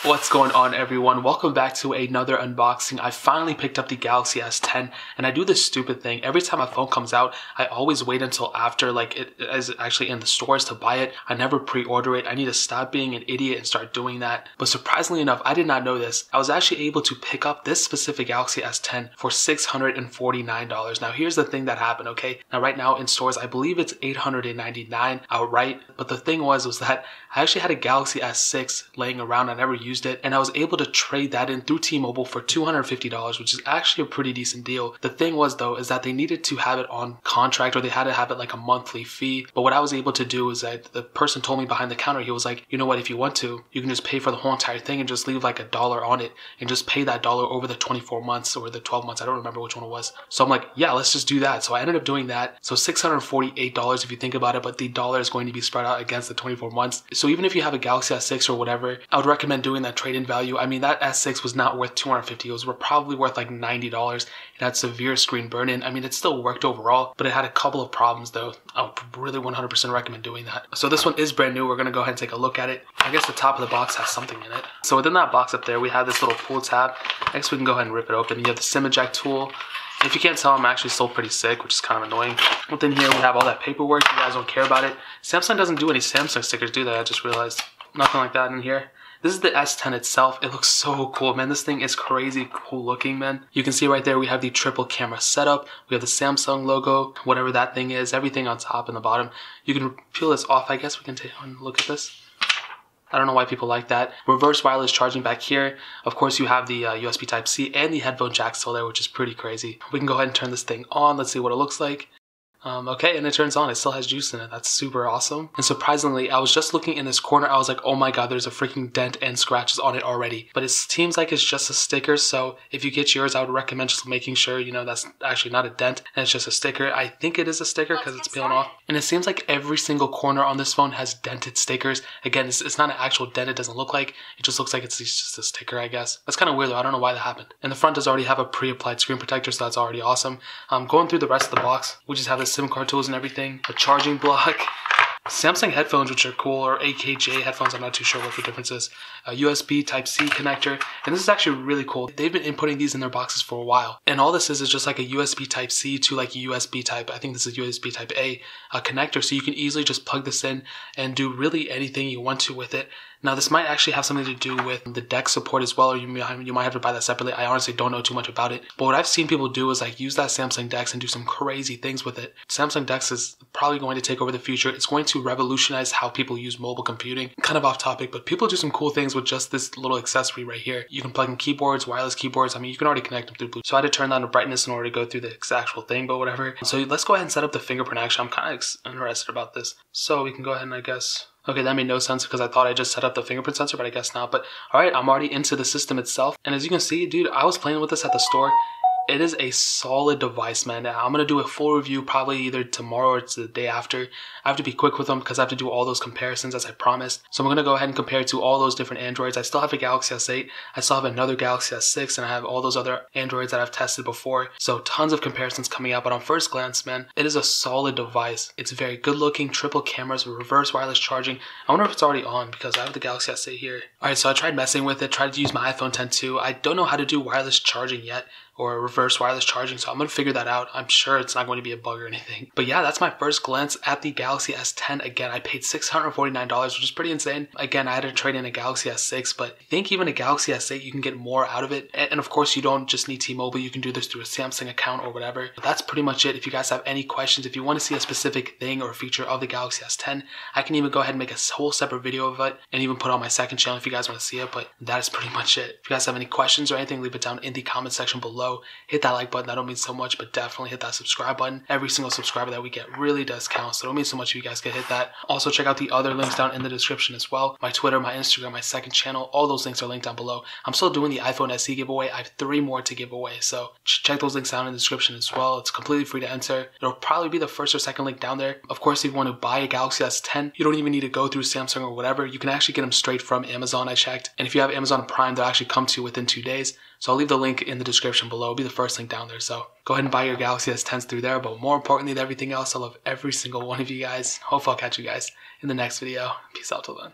What's going on, everyone? Welcome back to another unboxing. I finally picked up the Galaxy S10 and I do this stupid thing. Every time my phone comes out, I always wait until after it is actually in the stores to buy it. I never pre-order it. I need to stop being an idiot and start doing that. But surprisingly enough, I did not know this. I was actually able to pick up this specific Galaxy S10 for $649. Now here's the thing that happened, okay? Now right now in stores, I believe it's $899 outright. But the thing was that I actually had a Galaxy S6 laying around. I never used it, and I was able to trade that in through T-Mobile for $250, which is actually a pretty decent deal. The thing was though is that they needed to have it on contract, or they had to have it like a monthly fee. But what I was able to do is that the person told me behind the counter, he was like, you know what, if you want to, you can just pay for the whole entire thing and just leave like $1 on it and just pay that dollar over the 24 months or the 12 months. I don't remember which one it was. So I'm like, yeah, let's just do that. So I ended up doing that. So $648 if you think about it, but the dollar is going to be spread out against the 24 months. So even if you have a Galaxy S6 or whatever, I would recommend doing that trade-in value. I mean, that S6 was not worth $250. It was probably worth like $90. It had severe screen burn-in. I mean, it still worked overall, but it had a couple of problems though. I would really 100% recommend doing that. So this one is brand new. We're going to go ahead and take a look at it. I guess the top of the box has something in it. So within that box up there, we have this little pull tab. Next, we can go ahead and rip it open. You have the SIM eject tool. If you can't tell, I'm actually still pretty sick, which is kind of annoying. Within here, we have all that paperwork. You guys don't care about it. Samsung doesn't do any Samsung stickers, do they? I just realized. Nothing like that in here. This is the S10 itself. It looks so cool, man. This thing is crazy cool looking, man. You can see right there we have the triple camera setup. We have the Samsung logo, whatever that thing is, everything on top and the bottom. You can peel this off. I guess we can take a look at this. I don't know why people like that. Reverse wireless charging back here. Of course, you have the USB Type-C and the headphone jack still there, which is pretty crazy. We can go ahead and turn this thing on. Let's see what it looks like. Okay, and it turns on. It still has juice in it. That's super awesome. And surprisingly, I was just looking in this corner. I was like, oh my god, there's a freaking dent and scratches on it already. But it seems like it's just a sticker. So if you get yours, I would recommend just making sure, you know, that's actually not a dent and it's just a sticker. I think it is a sticker because it's peeling off. And it seems like every single corner on this phone has dented stickers. Again, it's not an actual dent. It doesn't look like. It just looks like it's just a sticker, I guess. That's kind of weird though. I don't know why that happened. And the front does already have a pre-applied screen protector, so that's already awesome. Going through the rest of the box, we just have the SIM card tools and everything, a charging block, Samsung headphones, which are cool, or AKJ headphones, I'm not too sure what the difference is, a USB Type-C connector, and this is actually really cool. They've been inputting these in their boxes for a while, and all this is just like a USB Type-C to like a USB Type, I think this is USB Type-A connector, so you can easily just plug this in and do really anything you want to with it. Now this might actually have something to do with the DeX support as well, or you might have to buy that separately. I honestly don't know too much about it, but what I've seen people do is like use that Samsung DeX and do some crazy things with it. Samsung DeX is probably going to take over the future. It's going to revolutionize how people use mobile computing. Kind of off topic, but people do some cool things with just this little accessory right here. You can plug in keyboards, wireless keyboards. I mean, you can already connect them through Bluetooth. So I had to turn down the brightness in order to go through the actual thing, but whatever. So let's go ahead and set up the fingerprint action. I'm kind of interested about this. So we can go ahead and I guess... Okay, that made no sense because I thought I just set up the fingerprint sensor, but I guess not. But alright, I'm already into the system itself. And as you can see, dude, I was playing with this at the store. It is a solid device, man. I'm going to do a full review probably either tomorrow or it's the day after. I have to be quick with them because I have to do all those comparisons as I promised. So I'm going to go ahead and compare to all those different Androids. I still have a Galaxy S8. I still have another Galaxy S6, and I have all those other Androids that I've tested before. So tons of comparisons coming out. But on first glance, man, it is a solid device. It's very good looking, triple cameras, reverse wireless charging. I wonder if it's already on because I have the Galaxy S8 here. Alright, so I tried messing with it, tried to use my iPhone X too. I don't know how to do wireless charging yet, or reverse wireless charging, so I'm going to figure that out. I'm sure it's not going to be a bug or anything. But yeah, that's my first glance at the Galaxy S10. Again, I paid $649, which is pretty insane. Again, I had to trade in a Galaxy S6, but I think even a Galaxy S8, you can get more out of it. And of course, you don't just need T-Mobile. You can do this through a Samsung account or whatever. But that's pretty much it. If you guys have any questions, if you want to see a specific thing or feature of the Galaxy S10, I can even go ahead and make a whole separate video of it and even put it on my second channel if you guys want to see it. But that is pretty much it. If you guys have any questions or anything, leave it down in the comment section below. Hit that like button, that don't mean so much, but definitely hit that subscribe button. Every single subscriber that we get really does count, so it don't mean so much if you guys could hit that. Also check out the other links down in the description as well. My Twitter, my Instagram, my second channel, all those links are linked down below. I'm still doing the iPhone SE giveaway. I have 3 more to give away, so check those links down in the description as well. It's completely free to enter. It'll probably be the first or second link down there. Of course, if you want to buy a Galaxy S10, you don't even need to go through Samsung or whatever. You can actually get them straight from Amazon, I checked. And if you have Amazon Prime, they'll actually come to you within 2 days. So I'll leave the link in the description below. It'll be the first link down there. So go ahead and buy your Galaxy S10s through there. But more importantly than everything else, I love every single one of you guys. Hopefully I'll catch you guys in the next video. Peace out till then.